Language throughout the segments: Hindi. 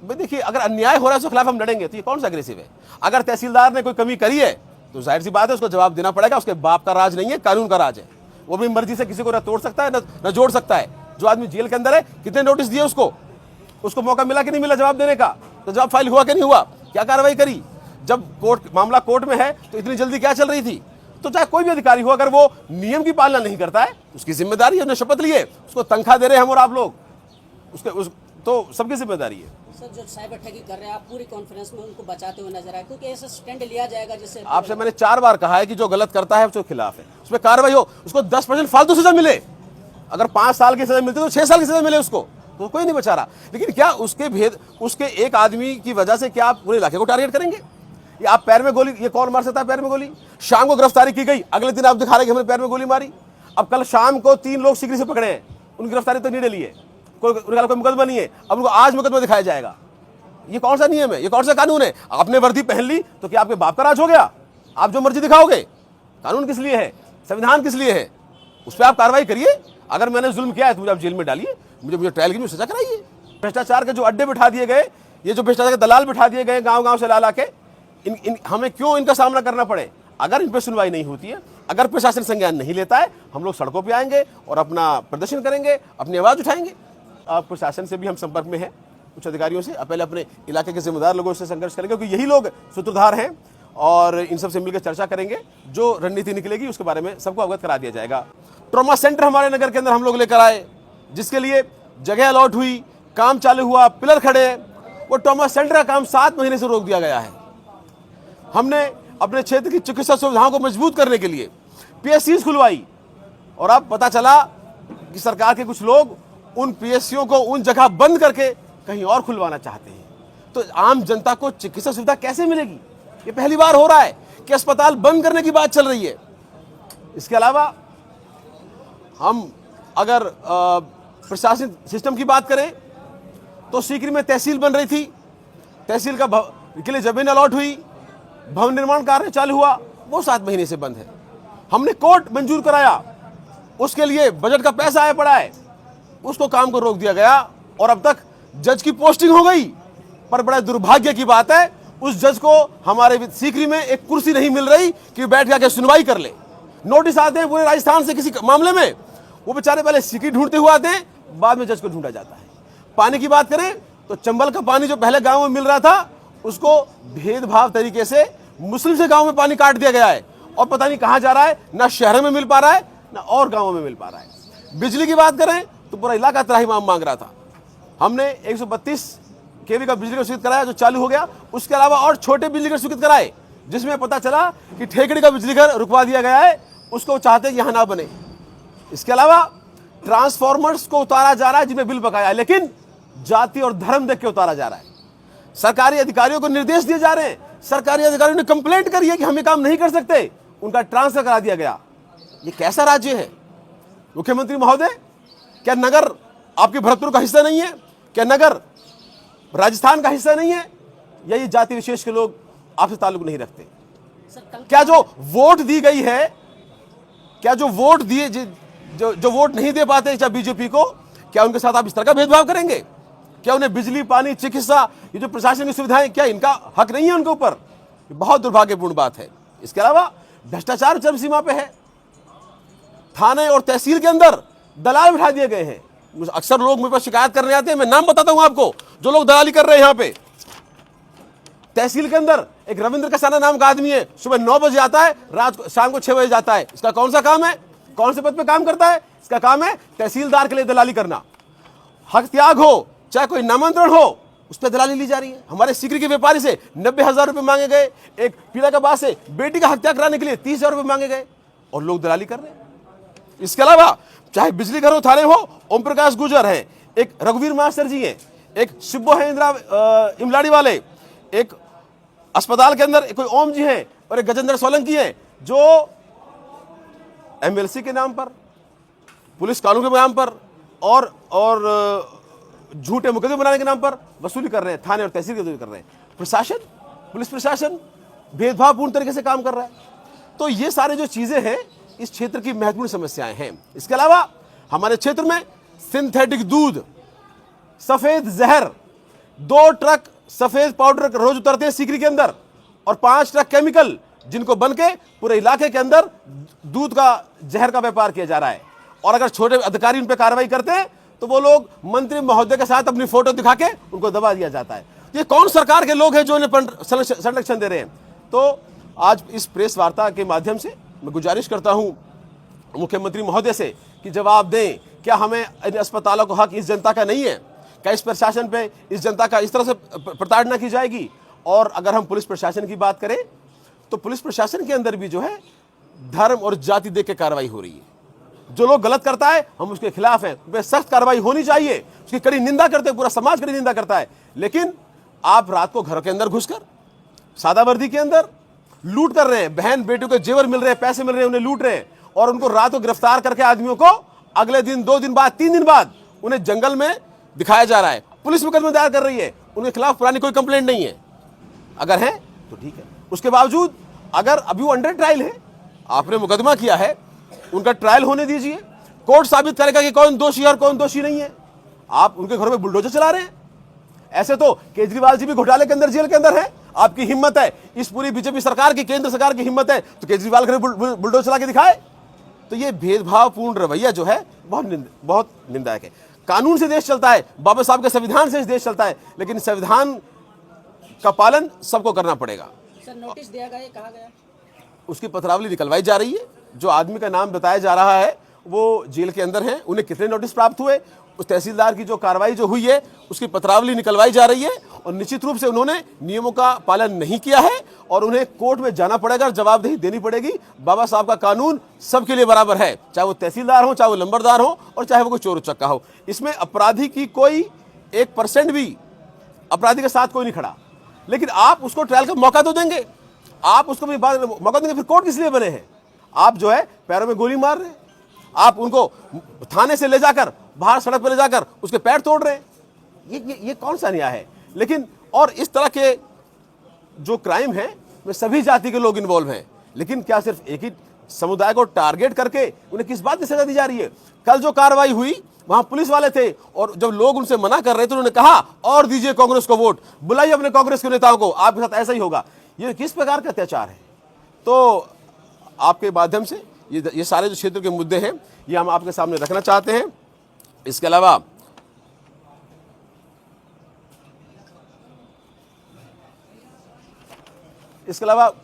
भाई देखिए, अगर अन्याय हो रहा है उसके खिलाफ हम लड़ेंगे, तो ये कौन सा अग्रेसिव है? अगर तहसीलदार ने कोई कमी करी है तो जाहिर सी बात है उसको जवाब देना पड़ेगा। उसके बाप का राज नहीं है, कानून का राज है। वो अपनी मर्जी से किसी को न तोड़ सकता है न जोड़ सकता है। जो आदमी जेल के अंदर है, कितने नोटिस दिए उसको मौका मिला कि नहीं मिला जवाब देने का? तो जवाब फाइल हुआ कि नहीं हुआ? क्या कार्रवाई करी? जब मामला कोर्ट में है तो इतनी जल्दी क्या चल रही थी? तो चाहे कोई भी अधिकारी हो, अगर वो नियम की पालना नहीं करता है, उसकी जिम्मेदारी है। उसने शपथ लिए, उसको तनख्वाह दे रहे हैं हम और आप लोग, तो सबकी जिम्मेदारी है। सर, जो साइबर ठगी कर रहे हैं, आप पूरी कॉन्फ्रेंस में उनको बचाते हुए नजर आए, क्योंकि ऐसा स्टैंड लिया जाएगा जिससे आपसे मैंने 4 बार कहा है कि जो गलत करता है उसके खिलाफ है, उस पर कार्रवाई हो, उसको 10% फालतू सजा मिले। अगर 5 साल की सजा मिलती तो 6 साल की सजा मिले उसको, तो कोई नहीं बचा रहा। लेकिन क्या उसके एक आदमी की वजह से क्या आप पूरे इलाके को टारगेट करेंगे? ये आप पैर में गोली, ये कौन मार सकता है पैर में गोली? शाम को गिरफ्तारी की गई, अगले दिन आप दिखा रहे कि हमने पैर में गोली मारी। अब कल शाम को 3 लोग सिकरी से पकड़े हैं, उनकी गिरफ्तारी तो नहीं डली है, कोई मुकदमा नहीं है। अब उनको आज मुकदमा दिखाया जाएगा। ये कौन सा नियम है? ये कौन सा कानून है? आपने वर्दी पहन ली तो क्या आपके बाप का राज हो गया? आप जो मर्जी दिखाओगे? कानून किस लिए है? संविधान किस लिए है? उस पर आप कार्रवाई करिए। अगर मैंने जुल्म किया है तो मुझे आप जेल में डालिए, मुझे ट्रायल की सजा कराइए। भ्रष्टाचार के जो अड्डे बिठा दिए गए, ये जो भ्रष्टाचार के दलाल बिठा दिए गए गांव-गांव से ला के, हमें क्यों इनका सामना करना पड़े? अगर इन पर सुनवाई नहीं होती है, अगर प्रशासन संज्ञान नहीं लेता है, हम लोग सड़कों पे आएंगे और अपना प्रदर्शन करेंगे, अपनी आवाज उठाएंगे। प्रशासन से भी हम संपर्क में हैं, कुछ अधिकारियों से। पहले अपने इलाके के जिम्मेदार लोगों से संघर्ष करेंगे, क्योंकि यही लोग सूत्रधार हैं, और इन सब से मिलकर चर्चा करेंगे। जो रणनीति निकलेगी उसके बारे में सबको अवगत करा दिया जाएगा। ट्रॉमा सेंटर हमारे नगर के अंदर हम लोग लेकर आए, जिसके लिए जगह अलॉट हुई, काम चालू हुआ, पिलर खड़े। वो ट्रॉमा सेंटर का काम 7 महीने से रोक दिया गया है। हमने अपने क्षेत्र की चिकित्सा सुविधाओं को मजबूत करने के लिए पीएससी खुलवाई, और अब पता चला कि सरकार के कुछ लोग उन पीएससीओ को उन जगह बंद करके कहीं और खुलवाना चाहते हैं। तो आम जनता को चिकित्सा सुविधा कैसे मिलेगी? ये पहली बार हो रहा है कि अस्पताल बंद करने की बात चल रही है। इसके अलावा हम अगर प्रशासन सिस्टम की बात करें तो सीकरी में तहसील बन रही थी, तहसील के लिए जमीन अलॉट हुई, भवन निर्माण कार्य चालू हुआ, वो 7 महीने से बंद है। हमने कोर्ट मंजूर कराया, उसके लिए बजट का पैसा आया पड़ा है, उसको काम को रोक दिया गया, और अब तक जज की पोस्टिंग हो गई। पर बड़ा दुर्भाग्य की बात है, उस जज को हमारे सीकरी में एक कुर्सी नहीं मिल रही कि बैठ जाके सुनवाई कर ले। नोटिस आते हैं पूरे राजस्थान से किसी मामले में, वो बेचारे पहले सीकरी ढूंढते हुए आते हैं, बाद में जज को ढूंढा जाता है। पानी की बात करें तो चंबल का पानी जो पहले गांव में मिल रहा था, उसको भेदभाव तरीके से मुस्लिम से गांव में पानी काट दिया गया है, और पता नहीं कहां जा रहा है, ना शहरों में मिल पा रहा है ना और गांवों में मिल पा रहा है। बिजली की बात करें तो पूरा इलाका त्राहिमाम मांग रहा था। हमने 132 केवी का बिजली का स्वीकृत कराया, जो चालू हो गया। उसके अलावा और छोटे बिजली घर स्वीकृत कराए, जिसमें पता चला कि ठेकड़ी का बिजली घर रुकवा दिया गया है, उसको चाहते हैं यहां ना बने। इसके अलावा ट्रांसफॉर्मर्स को उतारा जा रहा है जिनमें बिल बकाया है, लेकिन जाति और धर्म देख के उतारा जा रहा है। सरकारी अधिकारियों को निर्देश दिए जा रहे हैं, सरकारी अधिकारियों ने कंप्लेंट करी है कि हम ये काम नहीं कर सकते, उनका ट्रांसफर करा दिया गया। ये कैसा राज्य है मुख्यमंत्री महोदय? क्या नगर आपके भरतपुर का हिस्सा नहीं है? क्या नगर राजस्थान का हिस्सा नहीं है? या ये जाति विशेष के लोग आपसे ताल्लुक नहीं रखते? क्या जो वोट दी गई है, क्या जो वोट दिए जो वोट नहीं दे पाते चाहे बीजेपी को, क्या उनके साथ आप इस तरह का भेदभाव करेंगे? क्या उन्हें बिजली, पानी, चिकित्सा, ये जो प्रशासन की सुविधाएं, क्या इनका हक नहीं है उनके ऊपर? ये बहुत दुर्भाग्यपूर्ण बात है। इसके अलावा भ्रष्टाचार चरम सीमा पे है। थाने और तहसील के अंदर दलाल बिठा दिए गए हैं। अक्सर लोग मुझे पर शिकायत करने आते हैं, मैं नाम बताता हूं आपको जो लोग दलाली कर रहे हैं। यहां पे तहसील के अंदर एक रविंद्र कसाना नाम का आदमी है, सुबह 9 बजे आता है, शाम को 6 बजे जाता है। इसका कौन सा काम है? कौन से पद पे काम करता है? इसका काम है तहसीलदार के लिए दलाली करना। हक त्याग हो, चाहे कोई नामांतरण हो, उस पर दलाली ली जा रही है। हमारे सीकरी के व्यापारी से 90,000 रुपए मांगे गए। एक पीलाकाबाद से बेटी का हक त्याग कराने के लिए 30,000 रुपए मांगे गए, और लोग दलाली कर रहे हैं। इसके अलावा चाहे बिजली घर हो, थाने हो, ओम प्रकाश गुर्जर है, एक रघुवीर मास्टर जी हैं, एक शिब्बो है इमलाड़ी वाले, एक अस्पताल के अंदर कोई ओम जी हैं, और एक गजेंद्र सोलंकी हैं, जो एमएलसी के नाम पर, पुलिस कानून के नाम पर और झूठे मुकदमे बनाने के नाम पर वसूली कर रहे हैं। थाने और तहसील की वसूली कर रहे हैं। प्रशासन, पुलिस प्रशासन भेदभावपूर्ण तरीके से काम कर रहा है। तो ये सारे जो चीजें हैं, इस क्षेत्र की महत्वपूर्ण समस्याएं हैं। इसके अलावा हमारे क्षेत्र में सिंथेटिक दूध, सफेद जहर, 2 ट्रक सफेद पाउडर रोज उतरते हैं सीकरी के अंदर, और 5 ट्रक केमिकल, जिनको बन के पूरे इलाके के अंदर दूध का जहर का व्यापार किया जा रहा है। और अगर छोटे अधिकारी उन पर कार्रवाई करते हैं तो वो लोग मंत्री महोदय के साथ अपनी फोटो दिखा के उनको दबा दिया जाता है। ये कौन सरकार के लोग हैं जो इन्हें संरक्षण दे रहे हैं? तो आज इस प्रेस वार्ता के माध्यम से मैं गुजारिश करता हूं मुख्यमंत्री महोदय से कि जवाब दें, क्या हमें इन अस्पतालों का हक इस जनता का नहीं है? क्या इस प्रशासन पे इस जनता का इस तरह से प्रताड़ना की जाएगी? और अगर हम पुलिस प्रशासन की बात करें तो पुलिस प्रशासन के अंदर भी जो है धर्म और जाति देख के कार्रवाई हो रही है। जो लोग गलत करता है हम उसके खिलाफ हैं, उस पर सख्त कार्रवाई होनी चाहिए, उसकी कड़ी निंदा करते हैं, पूरा समाज कड़ी निंदा करता है। लेकिन आप रात को घर के अंदर घुसकर सादा वर्दी के अंदर लूट कर रहे हैं, बहन बेटियों के जेवर मिल रहे हैं, पैसे मिल रहे हैं, उन्हें लूट रहे हैं, और उनको रात को गिरफ्तार करके आदमियों को अगले दिन 2 दिन बाद 3 दिन बाद उन्हें जंगल में दिखाया जा रहा है। पुलिस मुकदमा दायर कर रही है, उनके खिलाफ पुरानी कोई कंप्लेंट नहीं है। अगर है तो ठीक है, उसके बावजूद अगर अभी वो अंडर ट्रायल है, आपने मुकदमा किया है, उनका ट्रायल होने दीजिए, कोर्ट साबित करेगा कि कौन दोषी है और कौन दोषी नहीं है। आप उनके घरों में बुलडोजर चला रहे हैं। ऐसे तो केजरीवाल जी भी घोटाले के अंदर, जेल के अंदर है। आपकी हिम्मत है, इस पूरी बीजेपी सरकार की, केंद्र सरकार की हिम्मत है तो केजरीवाल घर बुलडोजर चला के दिखाए। तो ये भेदभावपूर्ण रवैया जो है बहुत निंदायक है। कानून से देश चलता है, बाबा साहब के संविधान से देश चलता है, लेकिन संविधान का पालन सबको करना पड़ेगा। सर, नोटिस दिया गया, कहा गया उसकी पत्रावली निकलवाई जा रही है। जो आदमी का नाम बताया जा रहा है वो जेल के अंदर है, उन्हें कितने नोटिस प्राप्त हुए, उस तहसीलदार की जो कार्रवाई जो हुई है उसकी पत्रावली निकलवाई जा रही है, और निश्चित रूप से उन्होंने नियमों का पालन नहीं किया है और उन्हें कोर्ट में जाना पड़ेगा, जवाबदेही देनी पड़ेगी। बाबा साहब का कानून सबके लिए बराबर है, चाहे वो तहसीलदार हो, चाहे वो लंबरदार हो, और चाहे वो कोई चोर उचक्का हो। इसमें अपराधी की कोई 1% भी अपराधी के साथ कोई नहीं खड़ा। लेकिन आप उसको ट्रायल का मौका तो देंगे, आप उसको भी मौका देंगे, फिर कोर्ट किस लिए बने हैं? आप जो है पैरों में गोली मार रहे हैं, आप उनको थाने से ले जाकर बाहर सड़क पर ले जाकर उसके पैर तोड़ रहे हैं। ये कौन सा न्याय है? लेकिन और इस तरह के जो क्राइम है में सभी जाति के लोग इन्वॉल्व हैं, लेकिन क्या सिर्फ एक ही समुदाय को टारगेट करके उन्हें किस बात की सजा दी जा रही है? कल जो कार्रवाई हुई वहां पुलिस वाले थे, और जब लोग उनसे मना कर रहे थे उन्होंने कहा और दीजिए कांग्रेस को वोट, बुलाइए अपने कांग्रेस के नेताओं को, आपके साथ ऐसा ही होगा। ये किस प्रकार का अत्याचार है? तो आपके माध्यम से ये सारे जो क्षेत्र के मुद्दे हैं ये हम आपके सामने रखना चाहते हैं। इसके अलावा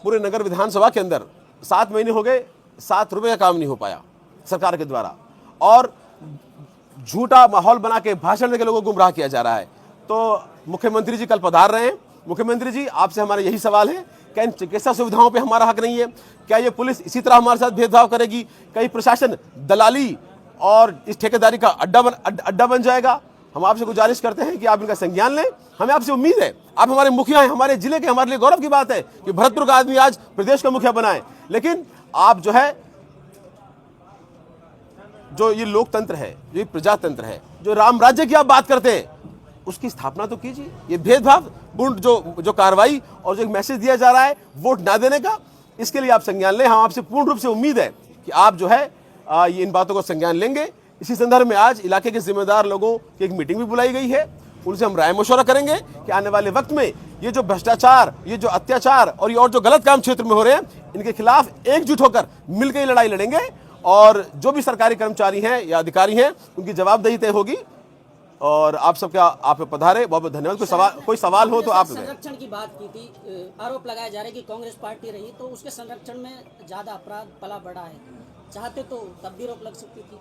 पूरे नगर विधानसभा के अंदर 7 महीने हो गए, 7 रुपए का काम नहीं हो पाया सरकार के द्वारा, और झूठा माहौल बना के भाषण देकर लोगों को गुमराह किया जा रहा है। तो मुख्यमंत्री जी कल पधार रहे हैं। मुख्यमंत्री जी, आपसे हमारा यही सवाल है, क्या इन चिकित्सा सुविधाओं पे हमारा हक नहीं है? क्या ये पुलिस इसी तरह हमारे साथ भेदभाव करेगी? कहीं प्रशासन दलाली और इस ठेकेदारी का अड्डा बन जाएगा? हम आपसे गुजारिश करते हैं कि आप इनका संज्ञान लें। हमें आपसे उम्मीद है, आप हमारे मुखिया हैं, हमारे जिले के, हमारे लिए गौरव की बात है कि भरतपुर का आदमी आज प्रदेश का मुखिया बना है। लेकिन आप जो है, जो ये लोकतंत्र है, जो प्रजातंत्र है, जो राम राज्य की आप बात करते हैं, उसकी स्थापना तो कीजिए। ये भेदभावपूर्ण जो कार्रवाई और जो एक मैसेज दिया जा रहा है वोट ना देने का, इसके लिए आप संज्ञान लें। हम आपसे पूर्ण रूप से उम्मीद है कि आप जो है ये इन बातों को संज्ञान लेंगे। इसी संदर्भ में आज इलाके के जिम्मेदार लोगों की एक मीटिंग भी बुलाई गई है, उनसे हम राय मशवरा करेंगे कि आने वाले वक्त में ये जो भ्रष्टाचार, ये जो अत्याचार और ये और जो गलत काम क्षेत्र में हो रहे हैं, इनके खिलाफ एकजुट होकर मिलकर ये लड़ाई लड़ेंगे, और जो भी सरकारी कर्मचारी हैं या अधिकारी हैं उनकी जवाबदेही तय होगी। और आप सबका आप पधारे, बहुत बहुत धन्यवाद। कोई सवाल हो तो आप। संरक्षण की बात की थी, आरोप लगाया जा रहा है कि कांग्रेस पार्टी रही तो उसके संरक्षण में ज्यादा अपराध पला बढ़ा है, चाहते तो तब भी रोक लग सकती थी।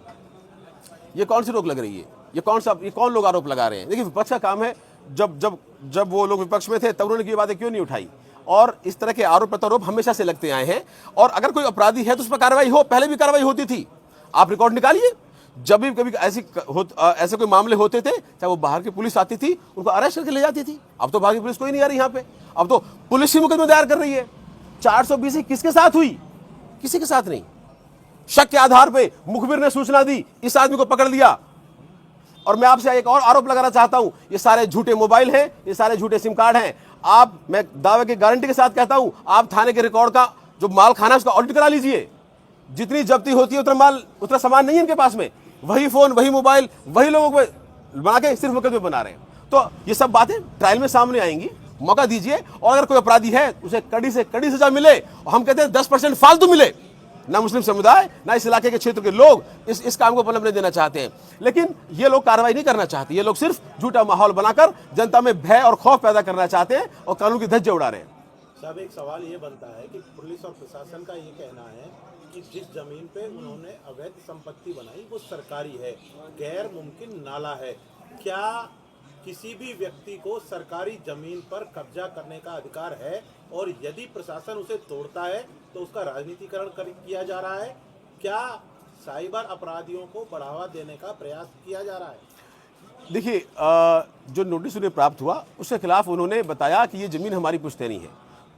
ये कौन सी रोक लग रही है? ये कौन लोग आरोप लगा रहे हैं? देखिए, विपक्ष का काम है। जब वो लोग विपक्ष में थे तब उन्होंने ये बातें क्यों नहीं उठाई? और इस तरह के आरोप प्रत्यारोप हमेशा से लगते आए हैं, और अगर कोई अपराधी है तो उस पर कार्रवाई हो। पहले भी कार्रवाई होती थी, आप रिकॉर्ड निकालिए। जब भी कभी ऐसे कोई मामले होते थे, चाहे वो बाहर की पुलिस आती थी, उनको अरेस्ट करके ले जाती थी। अब तो बाहर की पुलिस कोई नहीं आ रही यहाँ पे, अब तो पुलिस ही मुकदमा दायर कर रही है। 420 किसके साथ हुई? किसी के साथ नहीं। शक के आधार पे मुखबिर ने सूचना दी, इस आदमी को पकड़ लिया। और मैं आपसे एक और आरोप लगाना चाहता हूं, ये सारे झूठे मोबाइल हैं, ये सारे झूठे सिम कार्ड हैं। मैं दावे की गारंटी के साथ कहता हूं, आप थाने के रिकॉर्ड का जो माल खाना है उसका ऑडिट करा लीजिए। जितनी जब्ती होती है उतना सामान नहीं है इनके पास में। वही फोन, वही मोबाइल, वही लोगों को बना के सिर्फ मुकदमे बना रहे हैं। तो ये सब बातें ट्रायल में सामने आएंगी, मौका दीजिए, और अगर कोई अपराधी है उसे कड़ी से कड़ी सजा मिले। और हम कहते हैं 10% फालतू मिले। ना मुस्लिम समुदाय ना इस इलाके के क्षेत्र के लोग इस काम को पनपने देना चाहते हैं, लेकिन ये लोग कार्रवाई नहीं करना चाहते। ये लोग सिर्फ झूठा माहौल बनाकर जनता में भय और खौफ पैदा करना चाहते हैं और कानून की धज्जियां उड़ा रहे हैं। साहब, एक सवाल ये बनता है कि पुलिस और प्रशासन का ये कहना है कि जिस जमीन पे उन्होंने अवैध संपत्ति बनाई वो सरकारी है, गैर मुमकिन नाला है। क्या किसी भी व्यक्ति को सरकारी जमीन पर कब्जा करने का अधिकार है? और यदि प्रशासन उसे तोड़ता है तो उसका राजनीतिकरण किया जा रहा है? क्या साइबर अपराधियों को बढ़ावा देने का प्रयास किया जा रहा है? देखिए, जो नोटिस उन्हें प्राप्त हुआ उसके खिलाफ उन्होंने बताया कि ये ज़मीन हमारी पुश्तैनी है।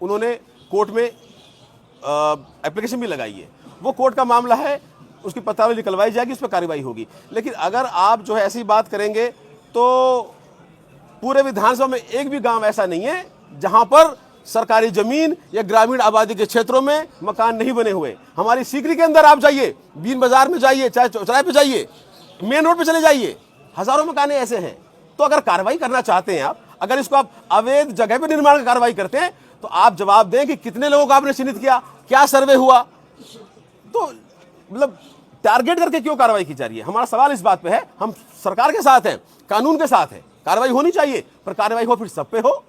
उन्होंने कोर्ट में एप्लीकेशन भी लगाई है। वो कोर्ट का मामला है, उसकी पत्रावली निकलवाई जाएगी, उस पर कार्रवाई होगी। लेकिन अगर आप जो है ऐसी बात करेंगे तो पूरे विधानसभा में एक भी गांव ऐसा नहीं है जहां पर सरकारी जमीन या ग्रामीण आबादी के क्षेत्रों में मकान नहीं बने हुए। हमारी सीकरी के अंदर आप जाइए, बीन बाजार में जाइए, चाहे चौराहे पे जाइए, मेन रोड पे चले जाइए, हजारों मकान ऐसे हैं। तो अगर कार्रवाई करना चाहते हैं आप, अगर इसको आप अवैध जगह पे निर्माण की कार्रवाई करते हैं तो आप जवाब दें कि कितने लोगों को आपने चिन्हित किया, क्या सर्वे हुआ। तो मतलब टारगेट करके क्यों कार्रवाई की जा रही है? हमारा सवाल इस बात पे है। हम सरकार के साथ हैं, कानून के साथ हैं, कार्रवाई होनी चाहिए, पर कार्रवाई हो फिर सब पे हो।